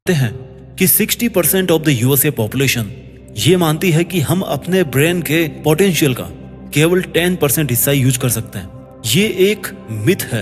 जानते हैं कि 60% ऑफ द यूएसए पॉपुलेशन ये मानती है कि हम अपने ब्रेन के पोटेंशियल का केवल 10% हिस्सा यूज कर सकते हैं। ये एक मिथ है।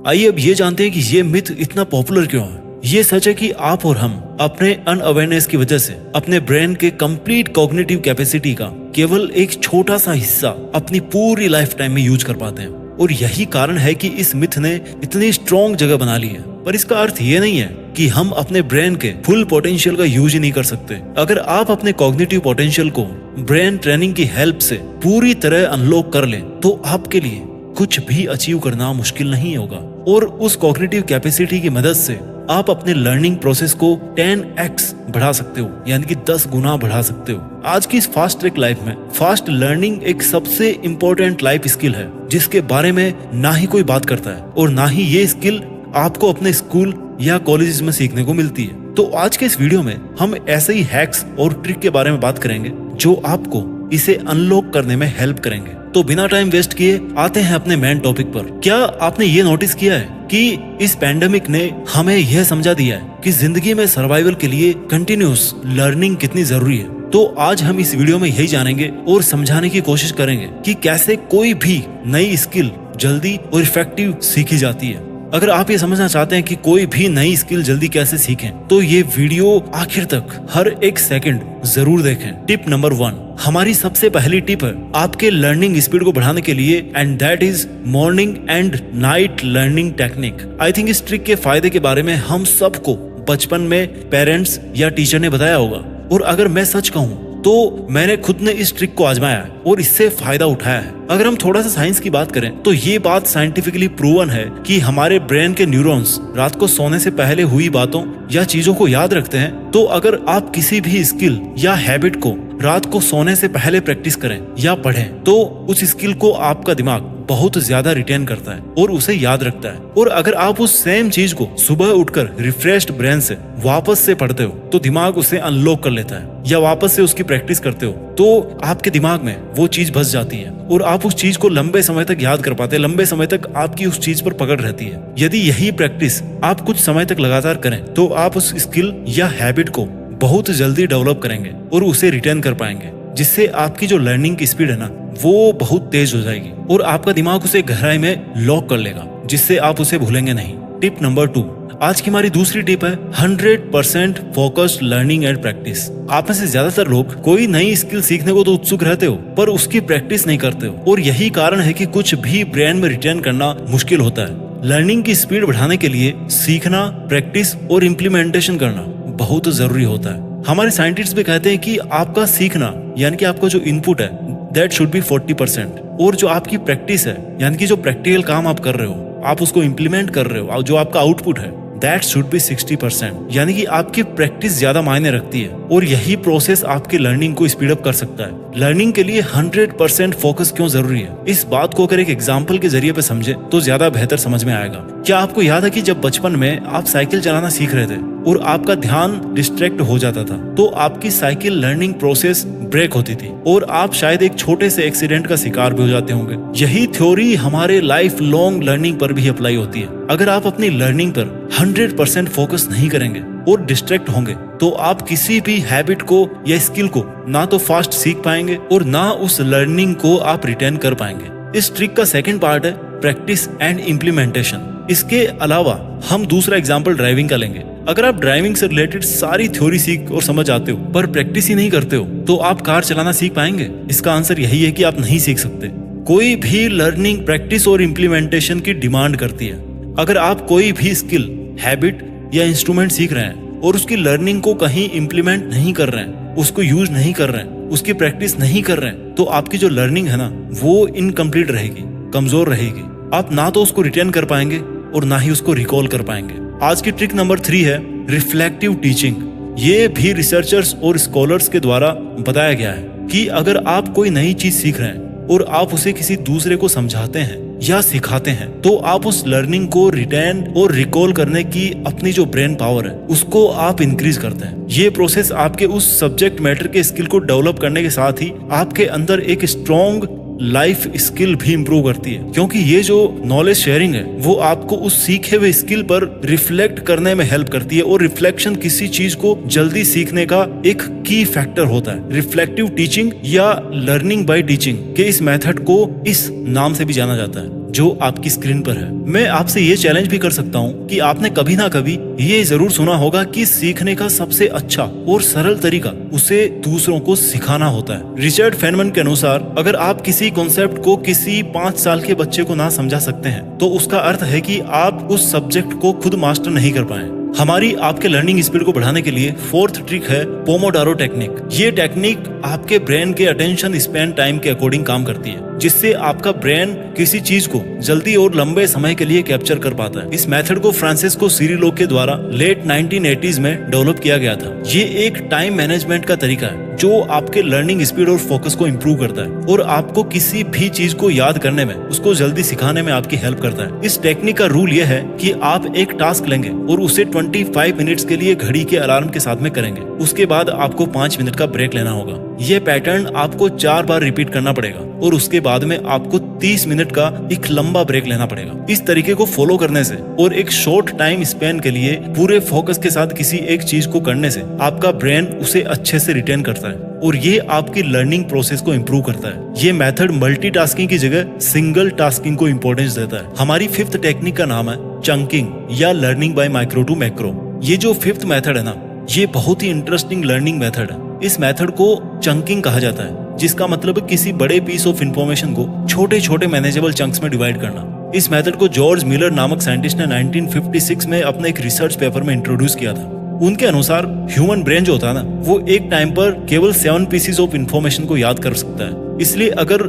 आइए अब ये जानते हैं कि ये मिथ इतना पॉपुलर क्यों है। ये सच है कि आप और हम अपने अनअवेयरनेस की वजह से अपने ब्रेन के कंप्लीट कॉग्निटिव कैपेसिटी का केवल एक छोटा सा हिस्सा अपनी पूरी लाइफ टाइम में यूज कर पाते हैं, और यही कारण है कि इस मिथ ने इतनी स्ट्रॉन्ग जगह बना ली है। पर इसका अर्थ ये नहीं है कि हम अपने ब्रेन के फुल पोटेंशियल का यूज ही नहीं कर सकते। अगर आप अपने कॉग्निटिव पोटेंशियल को ब्रेन ट्रेनिंग की हेल्प से पूरी तरह अनलॉक कर लें तो आपके लिए कुछ भी अचीव करना मुश्किल नहीं होगा, और उस कॉग्निटिव कैपेसिटी की मदद से आप अपने लर्निंग प्रोसेस को 10x बढ़ा सकते हो, यानी कि 10 गुना बढ़ा सकते हो। आज की इस फास्ट ट्रैक लाइफ में फास्ट लर्निंग एक सबसे इम्पोर्टेंट लाइफ स्किल है जिसके बारे में ना ही कोई बात करता है, और ना ही ये स्किल आपको अपने स्कूल या कॉलेज में सीखने को मिलती है। तो आज के इस वीडियो में हम ऐसे ही हैक्स और ट्रिक के बारे में बात करेंगे जो आपको इसे अनलॉक करने में हेल्प करेंगे। तो बिना टाइम वेस्ट किए आते हैं अपने मेन टॉपिक पर। क्या आपने ये नोटिस किया है कि इस पैंडेमिक ने हमें यह समझा दिया है कि जिंदगी में सर्वाइवल के लिए कंटिन्यूस लर्निंग कितनी जरूरी है। तो आज हम इस वीडियो में यही जानेंगे और समझाने की कोशिश करेंगे कि कैसे कोई भी नई स्किल जल्दी और इफेक्टिव सीखी जाती है। अगर आप ये समझना चाहते हैं कि कोई भी नई स्किल जल्दी कैसे सीखें, तो ये वीडियो आखिर तक हर एक सेकंड जरूर देखें। टिप नंबर 1, हमारी सबसे पहली टिप है आपके लर्निंग स्पीड को बढ़ाने के लिए, and that is morning and night learning technique. I think इस ट्रिक के फायदे के बारे में हम सबको बचपन में पेरेंट्स या टीचर ने बताया होगा, और अगर मैं सच कहूँ तो मैंने खुद ने इस ट्रिक को आजमाया है और इससे फायदा उठाया है। अगर हम थोड़ा सा साइंस की बात करें तो ये बात साइंटिफिकली प्रूवन है कि हमारे ब्रेन के न्यूरॉन्स रात को सोने से पहले हुई बातों या चीजों को याद रखते हैं। तो अगर आप किसी भी स्किल या हैबिट को रात को सोने से पहले प्रैक्टिस करें या पढ़ें तो उस स्किल को आपका दिमाग बहुत ज्यादा रिटेन करता है और उसे याद रखता है। और अगर आप उस सेम चीज को सुबह उठकर रिफ्रेश्ड ब्रेन से वापस से पढ़ते हो तो दिमाग उसे अनलॉक कर लेता है, या वापस से उसकी प्रैक्टिस करते हो तो आपके दिमाग में वो चीज बस जाती है और आप उस चीज को लंबे समय तक याद कर पाते हैं, लंबे समय तक आपकी उस चीज पर पकड़ रहती है। यदि यही प्रैक्टिस आप कुछ समय तक लगातार करें तो आप उस स्किल या हैबिट को बहुत जल्दी डेवलप करेंगे और उसे रिटेन कर पाएंगे, जिससे आपकी जो लर्निंग की स्पीड है ना वो बहुत तेज हो जाएगी और आपका दिमाग उसे गहराई में लॉक कर लेगा, जिससे आप उसे भूलेंगे नहीं। टिप नंबर 2, आज की हमारी दूसरी टिप है 100% फोकस्ड लर्निंग एंड प्रैक्टिस। आप में से ज्यादातर लोग कोई नई स्किल सीखने को तो उत्सुक रहते हो पर उसकी प्रैक्टिस नहीं करते हो, और यही कारण है कि कुछ भी ब्रेन में रिटेन करना मुश्किल होता है। लर्निंग की स्पीड बढ़ाने के लिए सीखना, प्रैक्टिस और इम्प्लीमेंटेशन करना बहुत जरूरी होता है। हमारे साइंटिस्ट भी कहते हैं कि आपका सीखना यानी कि आपका जो इनपुट है दैट शुड बी 40%, और जो आपकी प्रैक्टिस है यानी कि जो प्रैक्टिकल काम आप कर रहे हो, आप उसको इम्प्लीमेंट कर रहे हो, जो आपका आउटपुट है दैट शुड बी 60%, यानी कि आपकी प्रैक्टिस ज्यादा मायने रखती है, और यही प्रोसेस आपकी लर्निंग को स्पीड अप कर सकता है। लर्निंग के लिए 100% फोकस क्यों जरूरी है, इस बात को अगर एक एग्जाम्पल के जरिए पे समझे तो ज्यादा बेहतर समझ में आएगा। क्या आपको याद है कि जब बचपन में आप साइकिल चलाना सीख रहे थे और आपका ध्यान डिस्ट्रैक्ट हो जाता था तो आपकी साइकिल लर्निंग प्रोसेस ब्रेक होती थी और आप शायद एक छोटे से एक्सीडेंट का शिकार भी हो जाते होंगे। यही थ्योरी हमारे लाइफ लॉन्ग लर्निंग पर भी अप्लाई होती है। अगर आप अपनी लर्निंग पर 100% फोकस नहीं करेंगे और डिस्ट्रैक्ट होंगे तो आप किसी भी हैबिट को या स्किल को ना तो फास्ट सीख पाएंगे और ना उस लर्निंग को आप रिटेन कर पाएंगे। इस ट्रिक का सेकंड पार्ट है प्रैक्टिस एंड इम्प्लीमेंटेशन। इसके अलावा हम दूसरा एग्जांपल ड्राइविंग का लेंगे। अगर आप ड्राइविंग से रिलेटेड सारी थ्योरी सीख और समझ आते हो पर प्रैक्टिस ही नहीं करते हो तो आप कार चलाना सीख पाएंगे? इसका आंसर यही है कि आप नहीं सीख सकते। कोई भी लर्निंग प्रैक्टिस और इम्प्लीमेंटेशन की डिमांड करती है। अगर आप कोई भी स्किल, हैबिट या इंस्ट्रूमेंट सीख रहे हैं और उसकी लर्निंग को कहीं इम्प्लीमेंट नहीं कर रहे हैं, उसको यूज नहीं कर रहे हैं, उसकी प्रैक्टिस नहीं कर रहे हैं, तो आपकी जो लर्निंग है ना वो इनकम्प्लीट रहेगी, कमजोर रहेगी। आप ना तो उसको रिटेन कर पाएंगे और ना ही उसको रिकॉल कर पाएंगे। आज की ट्रिक नंबर 3 है रिफ्लेक्टिव टीचिंग। ये भी रिसर्चर्स और स्कॉलर्स के द्वारा बताया गया है कि अगर आप कोई नई चीज सीख रहे हैं और आप उसे किसी दूसरे को समझाते हैं या सिखाते हैं तो आप उस लर्निंग को रिटेन और रिकॉल करने की अपनी जो ब्रेन पावर है उसको आप इंक्रीज करते हैं। ये प्रोसेस आपके उस सब्जेक्ट मैटर के स्किल को डेवलप करने के साथ ही आपके अंदर एक स्ट्रॉन्ग लाइफ स्किल भी इंप्रूव करती है, क्योंकि ये जो नॉलेज शेयरिंग है वो आपको उस सीखे हुए स्किल पर रिफ्लेक्ट करने में हेल्प करती है। और रिफ्लेक्शन किसी चीज को जल्दी सीखने का एक की फैक्टर होता है। रिफ्लेक्टिव टीचिंग या लर्निंग बाय टीचिंग के इस मेथड को इस नाम से भी जाना जाता है जो आपकी स्क्रीन पर है। मैं आपसे ये चैलेंज भी कर सकता हूँ कि आपने कभी ना कभी ये जरूर सुना होगा कि सीखने का सबसे अच्छा और सरल तरीका उसे दूसरों को सिखाना होता है। रिचर्ड फेनमैन के अनुसार अगर आप किसी कॉन्सेप्ट को किसी 5 साल के बच्चे को ना समझा सकते हैं तो उसका अर्थ है कि आप उस सब्जेक्ट को खुद मास्टर नहीं कर पाए। हमारी आपके लर्निंग स्पीड को बढ़ाने के लिए 4th ट्रिक है पोमोडारो टेक्निक। ये टेक्निक आपके ब्रेन के अटेंशन स्पैन टाइम के अकॉर्डिंग काम करती है, जिससे आपका ब्रेन किसी चीज को जल्दी और लंबे समय के लिए कैप्चर कर पाता है। इस मेथड को फ्रांसिस्को सिरिलो के द्वारा लेट 1980s में डेवलप किया गया था। ये एक टाइम मैनेजमेंट का तरीका है जो आपके लर्निंग स्पीड और फोकस को इम्प्रूव करता है और आपको किसी भी चीज को याद करने में, उसको जल्दी सिखाने में आपकी हेल्प करता है। इस टेक्निक का रूल यह है कि आप एक टास्क लेंगे और उसे 25 मिनट्स के लिए घड़ी के अलार्म के साथ में करेंगे। उसके बाद आपको 5 मिनट का ब्रेक लेना होगा। यह पैटर्न आपको 4 बार रिपीट करना पड़ेगा और उसके बाद में आपको 30 मिनट का एक लंबा ब्रेक लेना पड़ेगा। इस तरीके को फॉलो करने से और एक शॉर्ट टाइम स्पेन के लिए पूरे फोकस के साथ किसी एक चीज को करने से आपका ब्रेन उसे अच्छे से रिटेन करता है और ये आपकी लर्निंग प्रोसेस को इम्प्रूव करता है। ये मेथड मल्टीटास्किंग की जगह सिंगल टास्किंग को इम्पोर्टेंस देता है। हमारी 5th टेक्निक का नाम है चंकिंग या learning by micro to macro. ये जो 5th मेथड है ना, ये बहुत ही इंटरेस्टिंग लर्निंग मेथड है। इस मेथड को चंकिंग कहा जाता है, जिसका मतलब है किसी बड़े पीस ऑफ इंफॉर्मेशन को छोटे छोटे मैनेजेबल चंक्स में डिवाइड करना। इस मेथड को जॉर्ज मिलर नामक साइंटिस्ट ने 1956 में अपने एक रिसर्च पेपर में इंट्रोड्यूस किया था। उनके अनुसार ह्यूमन ब्रेन जो होता है ना, वो एक टाइम पर केवल 7 पीसेस ऑफ इंफॉर्मेशन को याद कर सकता है। इसलिए अगर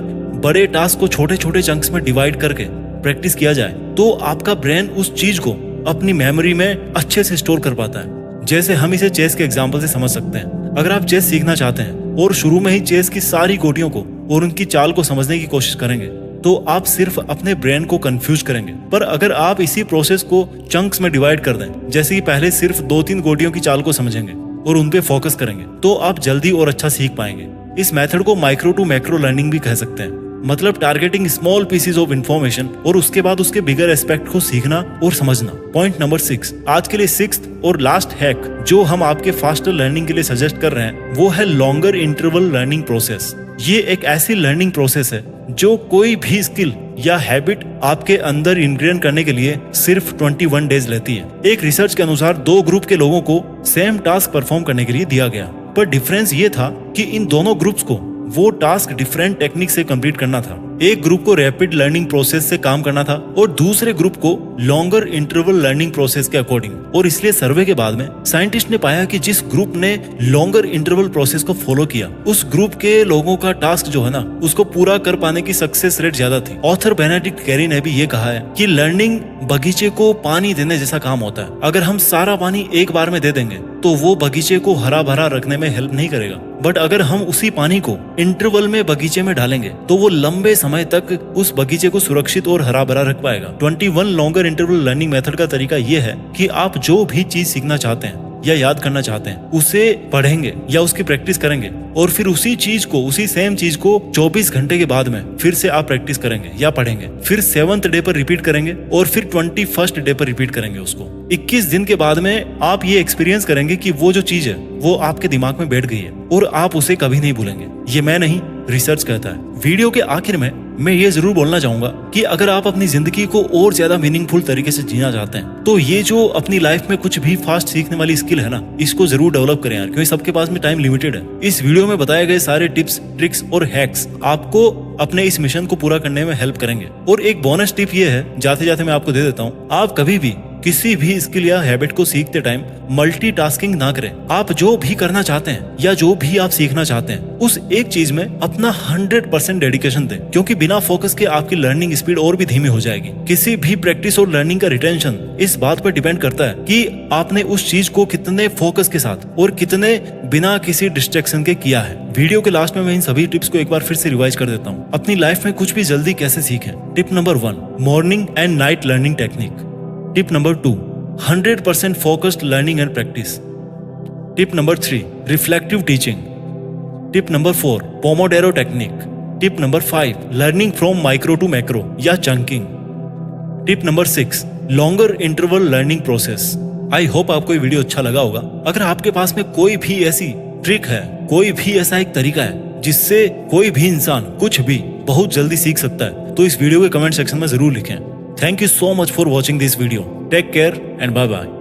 बड़े टास्क को छोटे छोटे चंक्स में डिवाइड करके प्रैक्टिस किया जाए तो आपका ब्रेन उस चीज को अपनी मेमोरी में अच्छे से स्टोर कर पाता है। जैसे हम इसे चेस के एग्जाम्पल से समझ सकते हैं। अगर आप चेस सीखना चाहते हैं और शुरू में ही चेस की सारी गोटियों को और उनकी चाल को समझने की कोशिश करेंगे तो आप सिर्फ अपने ब्रेन को कंफ्यूज करेंगे। पर अगर आप इसी प्रोसेस को चंक्स में डिवाइड कर दें, जैसे कि पहले सिर्फ 2-3 गोटियों की चाल को समझेंगे और उन पे फोकस करेंगे, तो आप जल्दी और अच्छा सीख पाएंगे। इस मेथड को माइक्रो टू मैक्रो लर्निंग भी कह सकते हैं, मतलब targeting small pieces of information और उसके बाद उसके बिगर एस्पेक्ट को सीखना और समझना। पॉइंट नंबर 6, आज के लिए 6th और लास्ट हैक जो हम आपके फास्टर लर्निंग के लिए सजेस्ट कर रहे हैं वो है लॉन्गर इंटरवल लर्निंग प्रोसेस। ये एक ऐसी लर्निंग प्रोसेस है जो कोई भी स्किल या हैबिट आपके अंदर इनग्रेन करने के लिए सिर्फ 21 डेज लेती है। एक रिसर्च के अनुसार 2 ग्रुप के लोगों को सेम टास्क परफॉर्म करने के लिए दिया गया, पर डिफरेंस ये था कि इन दोनों ग्रुप्स को वो टास्क डिफरेंट टेक्निक से कंप्लीट करना था। एक ग्रुप को रैपिड लर्निंग प्रोसेस से काम करना था और दूसरे ग्रुप को लॉन्गर इंटरवल लर्निंग प्रोसेस के अकॉर्डिंग। और इसलिए सर्वे के बाद में साइंटिस्ट ने पाया कि जिस ग्रुप ने लॉन्गर इंटरवल प्रोसेस को फॉलो किया उस ग्रुप के लोगों का टास्क जो है ना, उसको पूरा कर पाने की सक्सेस रेट ज्यादा थी। ऑथर बेनेडिक्ट कैरी ने भी ये कहा है कि लर्निंग बगीचे को पानी देने जैसा काम होता है। अगर हम सारा पानी एक बार में दे देंगे तो वो बगीचे को हरा भरा रखने में हेल्प नहीं करेगा, बट अगर हम उसी पानी को इंटरवल में बगीचे में डालेंगे तो वो लंबे समय तक उस बगीचे को सुरक्षित और हरा भरा रख पाएगा। 21 लॉन्गर इंटरवल लर्निंग मेथड का तरीका ये है कि आप जो भी चीज सीखना चाहते हैं या याद करना चाहते हैं उसे पढ़ेंगे या उसकी प्रैक्टिस करेंगे और फिर उसी चीज को, उसी सेम चीज को 24 घंटे के बाद में फिर से आप प्रैक्टिस करेंगे या पढ़ेंगे। फिर 7th डे पर रिपीट करेंगे और फिर 21st डे पर रिपीट करेंगे उसको। 21 दिन के बाद में आप ये एक्सपीरियंस करेंगे कि वो जो चीज है वो आपके दिमाग में बैठ गई है और आप उसे कभी नहीं भूलेंगे। ये मैं नहीं, रिसर्च कहता है। वीडियो के आखिर में मैं ये जरूर बोलना चाहूंगा कि अगर आप अपनी जिंदगी को और ज्यादा मीनिंगफुल तरीके से जीना चाहते हैं तो ये जो अपनी लाइफ में कुछ भी फास्ट सीखने वाली स्किल है ना, इसको जरूर डेवलप करें यार, क्योंकि सबके पास में टाइम लिमिटेड है। इस वीडियो में बताए गए सारे टिप्स, ट्रिक्स और हैक्स आपको अपने इस मिशन को पूरा करने में हेल्प करेंगे। और एक बोनस टिप ये है, जाते जाते मैं आपको दे देता हूँ, आप कभी भी किसी भी स्किल या हैबिट को सीखते टाइम मल्टीटास्किंग ना करें। आप जो भी करना चाहते हैं या जो भी आप सीखना चाहते हैं उस एक चीज में अपना 100% डेडिकेशन दें, क्योंकि बिना फोकस के आपकी लर्निंग स्पीड और भी धीमी हो जाएगी। किसी भी प्रैक्टिस और लर्निंग का रिटेंशन इस बात पर डिपेंड करता है कि आपने उस चीज को कितने फोकस के साथ और कितने बिना किसी डिस्ट्रैक्शन के किया है। वीडियो के लास्ट में मैं इन सभी टिप्स को एक बार फिर से रिवाइज कर देता हूँ। अपनी लाइफ में कुछ भी जल्दी कैसे सीखें। Tip number 1, morning and night learning technique. Tip number 2, 100% focused learning and practice. Tip number 3, reflective teaching. Tip number 4, Pomodoro technique. Tip number 5, learning from micro to macro या chunking. Tip number 6, longer interval learning process. I hope आपको ये video अच्छा लगा होगा। अगर आपके पास में कोई भी ऐसी ट्रिक है, कोई भी ऐसा एक तरीका है जिससे कोई भी इंसान कुछ भी बहुत जल्दी सीख सकता है, तो इस वीडियो के कमेंट सेक्शन में जरूर लिखें। Thank you so much for watching this video. Take care and bye bye.